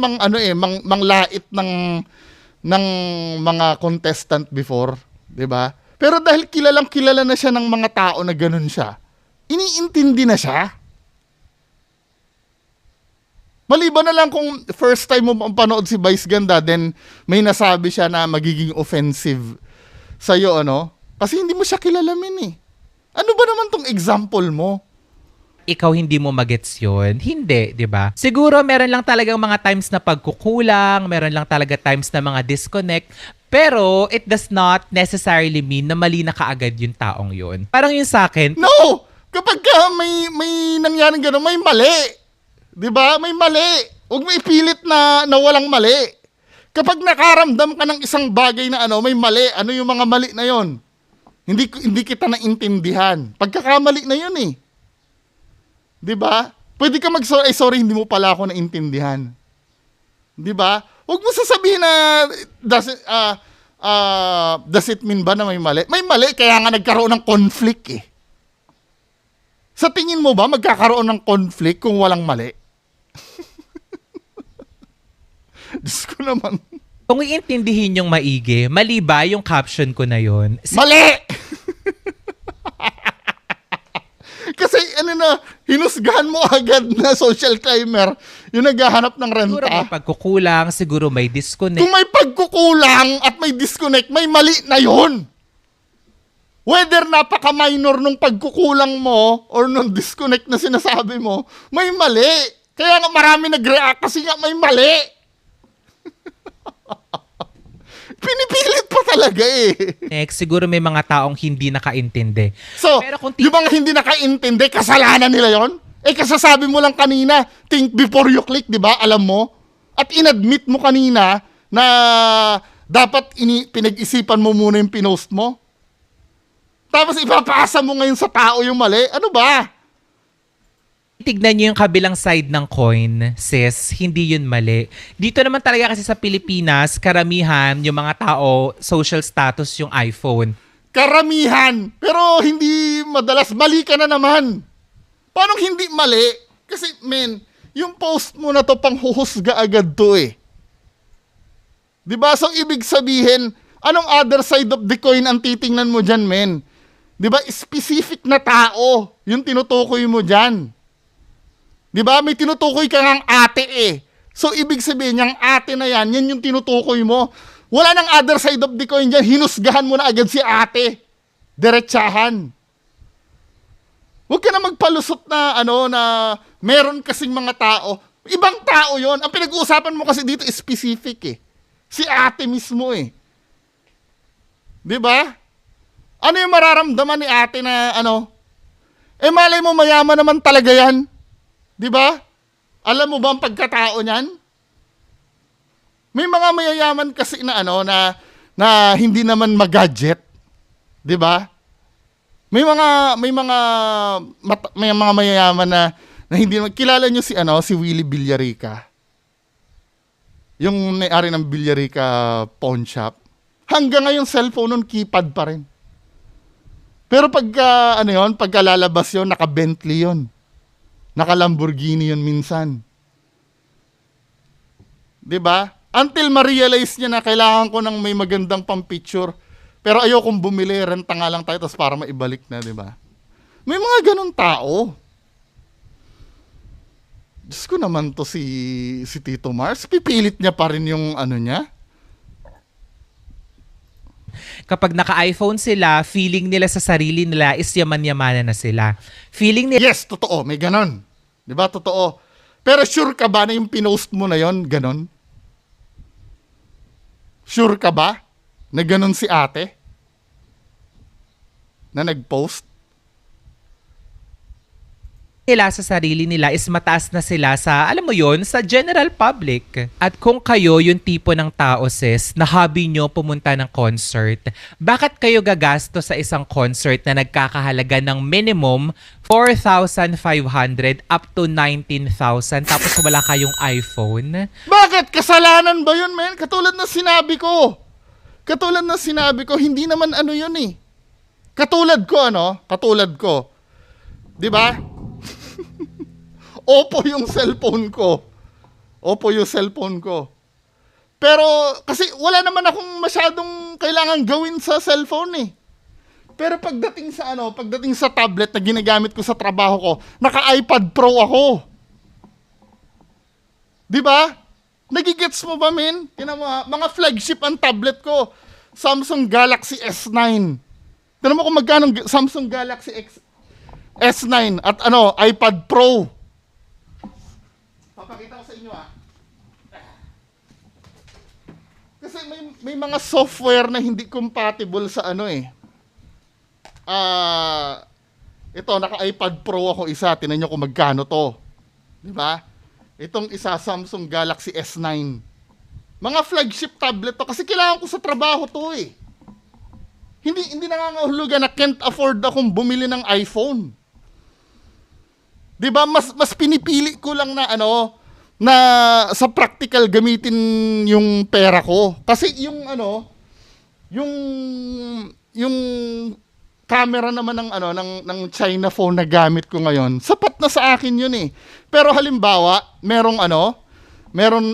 manglait ng mga contestant before, di ba? Pero dahil kilalang kilala na siya ng mga tao na ganun siya, iniintindi na siya. Maliban na lang kung first time mo panood si Vice Ganda, then may nasabi siya na magiging offensive sa'yo, Kasi hindi mo siya kilalamin eh. Ano ba naman tong example mo? Ikaw hindi mo magets yun. Hindi, di ba? Siguro meron lang talagang mga times na pagkukulang, meron lang talaga times na mga disconnect, pero it does not necessarily mean na mali na kaagad yung taong yun. Parang yung sa akin, No! Kapag may nangyaring gano'n, may mali. Diba? May mali. Huwag mo ipilit na walang mali. Kapag nakaramdam ka ng isang bagay na may mali, ano yung mga mali na yon? Hindi kita naintindihan. Pagkakamali na yun eh. Diba? Pwede ka mag-sorry, sorry, hindi mo pala ako naintindihan. Diba? Huwag mo sasabihin na does it mean ba na may mali? May mali, kaya nga nagkaroon ng conflict eh. Sa tingin mo ba magkakaroon ng conflict kung walang mali? Diyos ko naman. kung iintindihin yung maigi, mali ba yung caption ko na yon? Mali! Kasi hinusgahan mo agad na social climber yung naghahanap ng Siguro may renta. pagkukulang, siguro may disconnect. Kung may pagkukulang at may disconnect, may mali na yun. Whether napaka-minor nung pagkukulang mo or nung disconnect na sinasabi mo, may mali. Kaya nga marami nag-react kasi nga may mali. Pinipilit pa talaga eh. Next, siguro may mga taong hindi nakaintindi. So, Pero kung yung mga hindi nakaintindi, kasalanan nila yon. Kasasabi mo lang kanina, think before you click, di ba? Alam mo? At inadmit mo kanina na dapat pinag-isipan mo muna yung pinost mo. Tapos ipapasa mo ngayon sa tao yung mali. Ano ba? tignan nyo yung kabilang side ng coin, sis, hindi yun mali. Dito naman talaga kasi sa Pilipinas, karamihan yung mga tao, social status yung iPhone. Karamihan. Pero hindi madalas. Mali ka na naman. Paano hindi mali? Kasi, yung post mo na to panghuhusga agad to eh. Diba? So, ibig sabihin, anong other side of the coin ang titingnan mo dyan, men? Diba? Specific na tao yung tinutukoy mo dyan. Diba? May tinutukoy ka ngang ate eh. So, ibig sabihin, yung ate na yan yung tinutukoy mo. Wala nang other side of the coin dyan. Hinusgahan mo na agad si ate. Diretsahan. Huwag ka na magpalusot na na meron kasing mga tao. Ibang tao yon. Ang pinag-uusapan mo kasi dito is specific eh. Si ate mismo eh. Di ba? Ano yung mararamdaman ni ate na malay mo mayaman naman talaga yan. Di ba? Alam mo ba ang pagkatao niyan? May mga mayayaman kasi na na hindi naman mag-gadget. 'Di ba? May mga mayayaman na hindi naman kilala niyo si Willie Villarica. Yung may-ari ng Villarica pawn shop. Hanggang ngayon cellphone nun keypad pa rin. Pero pagka lalabas yon, naka-Bentley yon. Naka-Lamborghini yon minsan. 'Di ba? Until ma-realize niya na kailangan ko ng may magandang pang-picture. Pero ayokong bumili, renta nga lang tayo tapos para maibalik na, di ba? May mga ganun tao. Diyos ko naman to si Tito Mars. Pipilit niya pa rin yung niya. Kapag naka-iPhone sila, feeling nila sa sarili nila is yaman-yamanan na sila. Feeling nila, Yes, totoo. May ganun. Di ba? Totoo. Pero sure ka ba na yung pinost mo na yon ganun? Sure ka ba na ganun si ate? Na nag-post? sa sarili nila is mataas na sila sa, alam mo yon, sa general public. At kung kayo yung tipo ng tao, sis, na hobby nyo pumunta ng concert, bakit kayo gagasto sa isang concert na nagkakahalaga ng minimum 4,500 up to 19,000 tapos wala kayong iPhone? Bakit? Kasalanan ba yun, men? Katulad na sinabi ko, hindi naman yun eh. Katulad ko. Di ba? Oppo yung cellphone ko. Pero, kasi wala naman akong masyadong kailangan gawin sa cellphone eh. Pero pagdating sa tablet na ginagamit ko sa trabaho ko, naka-iPad Pro ako. Di ba? Nagigets mo ba, men? Mga flagship ang tablet ko. Samsung Galaxy S9. Tignan mo kung magkano Samsung Galaxy S9 at iPad Pro. Papakita ko sa inyo Kasi may mga software na hindi compatible sa ito, naka-iPad Pro ako isa. Tingnan nyo kung magkano to. Di ba? Itong isa, Samsung Galaxy S9. Mga flagship tablet to kasi kailangan ko sa trabaho to eh. Hindi nangangahulugan na can't afford akong bumili ng iPhone. 'Di ba? Mas pinipili ko lang na na sa practical gamitin yung pera ko. Kasi yung camera naman ng China phone na gamit ko ngayon, sapat na sa akin yun eh. Pero halimbawa, meron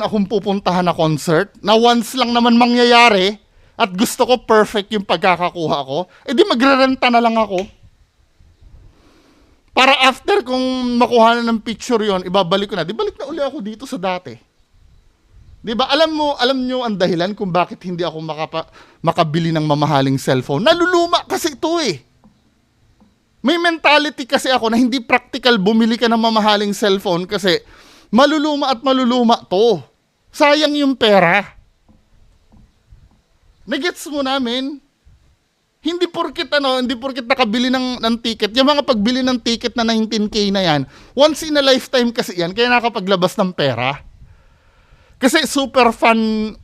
akong pupuntahan na concert na once lang naman mangyayari at gusto ko perfect yung pagkakakuha ko, edi magrerenta na lang ako. Para after kung makuha na ng picture yon, ibabalik ko na. Di balik na uli ako dito sa dati. Di ba? Alam nyo ang dahilan kung bakit hindi ako makabili ng mamahaling cellphone. Naluluma kasi ito eh. May mentality kasi ako na hindi practical bumili ka ng mamahaling cellphone kasi maluluma at maluluma to. Sayang yung pera. Nagets mo namin? Hindi porket nakabili ng ticket. Yung mga pagbili ng ticket na 19K na yan, once in a lifetime kasi yan, kaya nakapaglabas ng pera. Kasi super fan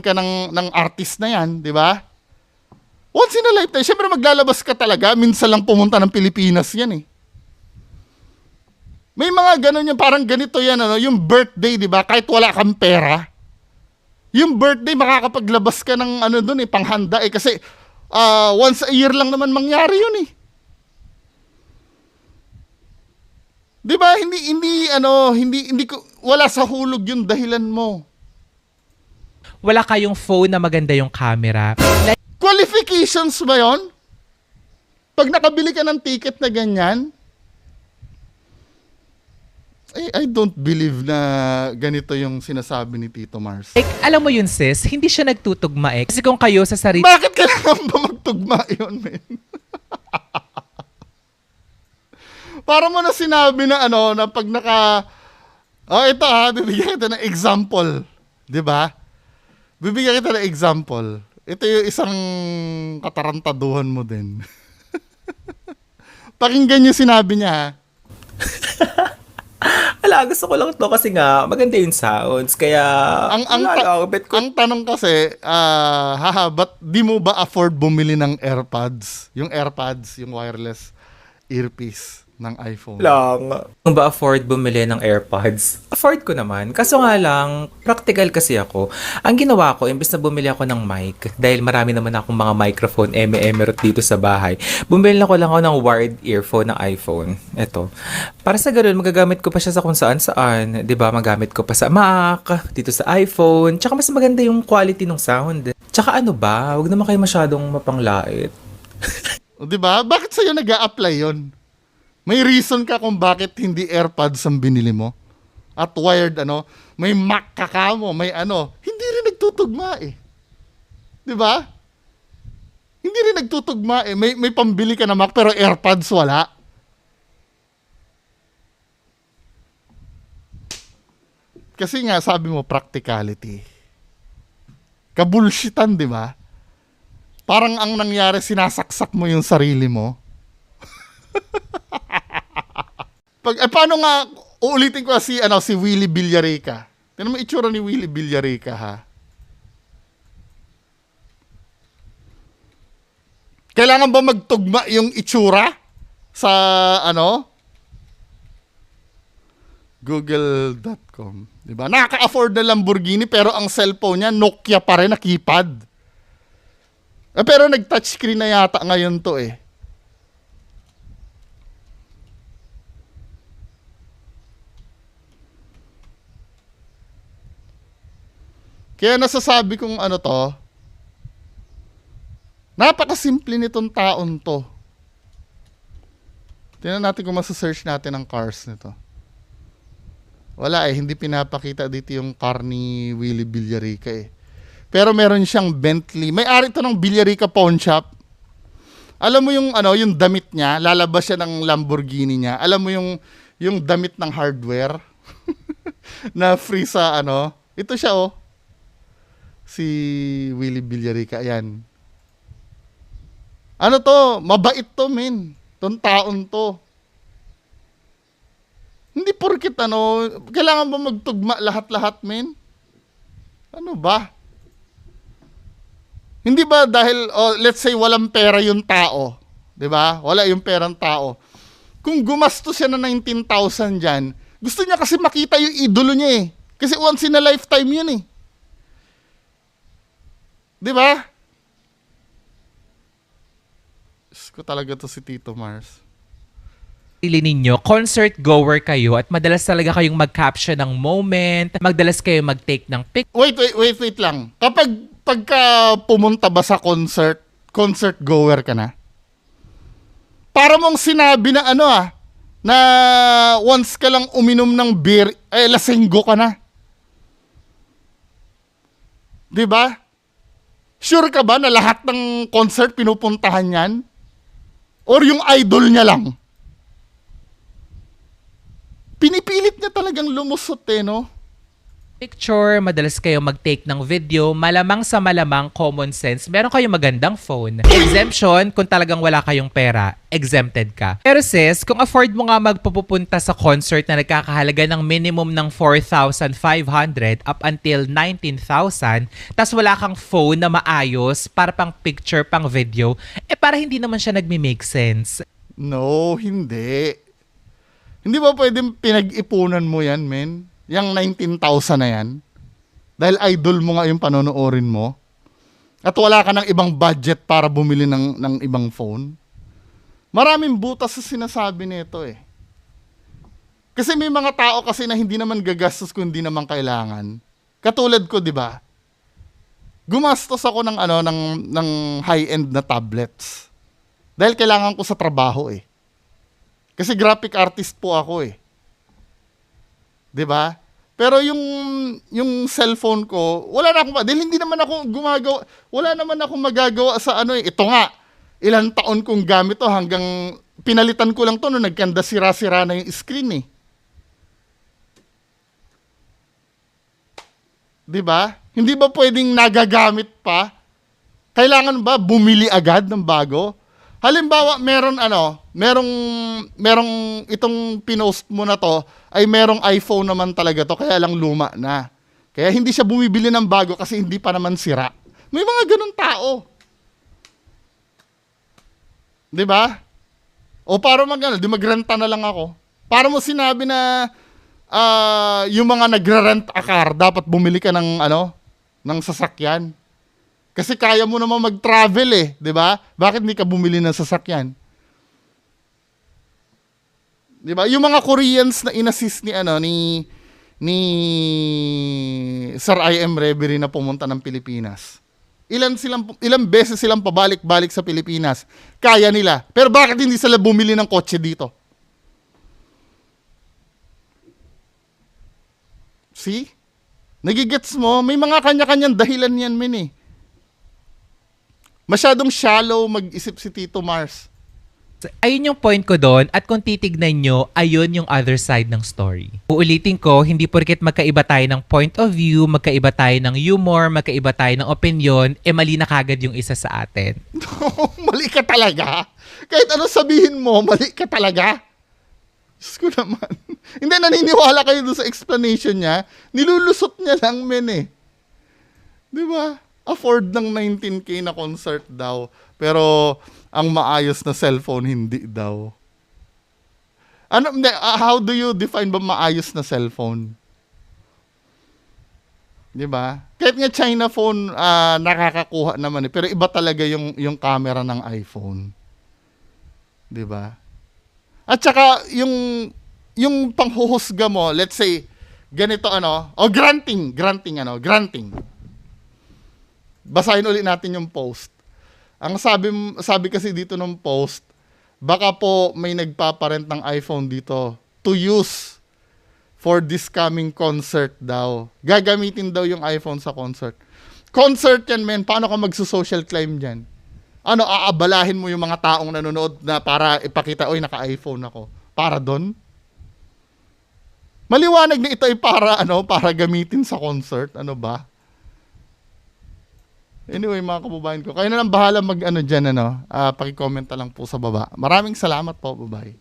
ka ng artist na yan, di ba? Once in a lifetime, syempre maglalabas ka talaga, minsan lang pumunta ng Pilipinas yan eh. May mga ganun yan, parang ganito yan, yung birthday, di ba? Kahit wala kang pera, yung birthday, makakapaglabas ka ng doon eh, panghanda eh, kasi once a year lang naman mangyari yun eh. Di ba? Hindi ko, wala sa hulog yung dahilan mo. Wala kayong phone na maganda yung camera. Qualifications ba yon? Pag nakabili ka ng ticket na ganyan, I don't believe na ganito yung sinasabi ni Tito Mars. Like, alam mo yun, sis, hindi siya nagtutugma eh. Kasi kung kayo sa sarili... Bakit kailangan ba magtugma yun, men? Para mo na sinabi na ano, na pag ito bibigyan kita ng example. 'Di ba? Bibigyan kita ng example. Ito yung isang katarantaduhan mo din. Pakinggan yung sinabi niya, ha? Wala, gusto ko lang to kasi nga maganda yung sounds. Kaya, Ang tanong kasi, ba't di mo ba afford bumili ng AirPods? Yung AirPods, yung wireless earpiece ng iPhone. lang. Kung ba afford bumili ng AirPods? Afford ko naman. Kaso nga lang, practical kasi ako. Ang ginawa ko, imbes na bumili ako ng mic, dahil marami naman akong mga microphone, emerald dito sa bahay, bumili lang ako ng wired earphone ng iPhone. Ito. Para sa ganun, magagamit ko pa siya sa kung saan-saan. 'Di ba? Magamit ko pa sa Mac, dito sa iPhone. Tsaka mas maganda yung quality ng sound. Tsaka ano ba? Huwag naman kayo masyadong mapanglait. O, di ba? Bakit sa'yo nag-a-apply yun? May reason ka kung bakit hindi AirPods ang binili mo? At wired, may Mac ka mo, may hindi rin nagtutugma eh. Di ba? Hindi rin nagtutugma eh. May pambili ka na Mac pero AirPods wala. Kasi nga, sabi mo, practicality. Kabulshitan, di ba? Parang ang nangyari, sinasaksak mo yung sarili mo. Paano nga, uulitin ko si Willie Villarica. Tignan mo itsura ni Willie Villarica, ha? Kailangan ba magtugma yung itsura sa, Google.com. Diba? Nakaka-afford na Lamborghini pero ang cellphone niya, Nokia pa rin na keypad. Pero nag-touchscreen na yata ngayon to eh. Kaya nasasabi kong napakasimple nitong taon to. Tingnan natin kung masasearch natin ang cars nito. Wala eh, hindi pinapakita dito yung car ni Willie Villarica eh. Pero meron siyang Bentley. May-ari to ng Villarica Pawn Shop. Alam mo yung yung damit niya, lalabas siya ng Lamborghini niya. Alam mo yung damit ng hardware na free sa ito siya oh. Si Willie Villarica, ayan. Mabait to, men. Tong taon to. Hindi porkit kailangan ba magtugma lahat-lahat, men? Ano ba? Hindi ba dahil, let's say, walang pera yung tao, di ba? Wala yung perang tao. Kung gumastos siya na 19,000 dyan, gusto niya kasi makita yung idolo niya eh. Kasi once in a lifetime yun eh. Di ba? Diyos ko talaga to si Tito Mars. Ninyo, concert goer kayo at madalas talaga kayong mag-caption ng moment, madalas kayo mag-take ng pic. Wait lang. Pagka pumunta ba sa concert goer ka na? Para mong sinabi na na once ka lang uminom ng beer, lasenggo ka na. 'Di ba? Sure ka ba na lahat ng concert pinupuntahan yan? Or yung idol niya lang? Pinipilit niya talagang lumusot no? Picture, madalas kayo mag-take ng video, malamang sa malamang common sense, meron kayong magandang phone. Exemption, kung talagang wala kayong pera, exempted ka. Pero sis, kung afford mo nga magpupunta sa concert na nagkakahalaga ng minimum ng 4,500 up until 19,000, tas wala kang phone na maayos para pang picture, pang video, para hindi naman siya nagme-make sense. No, hindi. Hindi ba pwedeng pinag-ipunan mo yan, men? Yang 19,000 na yan. Dahil idol mo nga yung panonoorin mo. At wala ka ng ibang budget para bumili ng ibang phone. Maraming butas sa sinasabi nito eh. Kasi may mga tao kasi na hindi naman gagastos kung hindi naman kailangan. Katulad ko, di ba? Gumastos ako ng ng high-end na tablets. Dahil kailangan ko sa trabaho eh. Kasi graphic artist po ako eh. 'Di ba? Pero yung cellphone ko, wala na akong dahil hindi naman ako gumagawa, wala naman akong magagawa sa ito nga. Ilang taon kong gamit to hanggang pinalitan ko lang to no nagkanda sira-sira na yung screen eh. 'Di ba? Hindi ba pwedeng nagagamit pa? Kailangan ba bumili agad ng bago? Halimbawa, merong itong pinost mo na to ay merong iPhone naman talaga to kaya lang luma na. Kaya hindi siya bumibili ng bago kasi hindi pa naman sira. May mga ganun tao. 'Di ba? O para di magrenta na lang ako. Para mo sinabi na yung mga nagre-rent a car, dapat bumili ka ng sasakyan. Kasi kaya mo naman mag-travel eh, 'di ba? Bakit hindi ka bumili ng sasakyan? 'Di ba? Yung mga Koreans na inassist ni Sir I.M. Reverie na pumunta ng Pilipinas. Ilang beses silang pabalik-balik sa Pilipinas. Kaya nila. Pero bakit hindi sila bumili ng kotse dito? See? Nagigets mo? May mga kanya-kanyang dahilan yan, men eh. Masyadong shallow mag-isip si Tito Mars. Ayun yung point ko doon at kung titignan nyo, ayun yung other side ng story. Uulitin ko, hindi porket magkaiba tayo ng point of view, magkaiba tayo ng humor, magkaiba tayo ng opinion, mali na kagad yung isa sa atin. Mali ka talaga. Kahit ano sabihin mo, mali ka talaga. Diyos ko naman. Hindi, naniniwala kayo doon sa explanation niya. Nilulusot niya lang, men eh. Di ba? Afford ng 19K na concert daw. Pero ang maayos na cellphone, hindi daw. How do you define ba maayos na cellphone? Di ba? Kahit nga China phone, nakakakuha naman eh. Pero iba talaga yung camera ng iPhone. Di ba? At saka, yung panghuhusga mo, let's say, ganito granting. Basahin ulit natin yung post. Ang sabi kasi dito ng post, baka po may nagpaparent ng iPhone dito to use for this coming concert daw. Gagamitin daw yung iPhone sa concert. Concert yan, men. Paano ka magso-social climb dyan? Aabalahin mo yung mga taong nanonood na para ipakita, oy, naka-iPhone ako. Para doon? Maliwanag na ito ay para gamitin sa concert. Ano ba? Anyway, mga kababayan ko, kayo na lang bahala dyan, paki-comment na lang po sa baba. Maraming salamat po, bye-bye.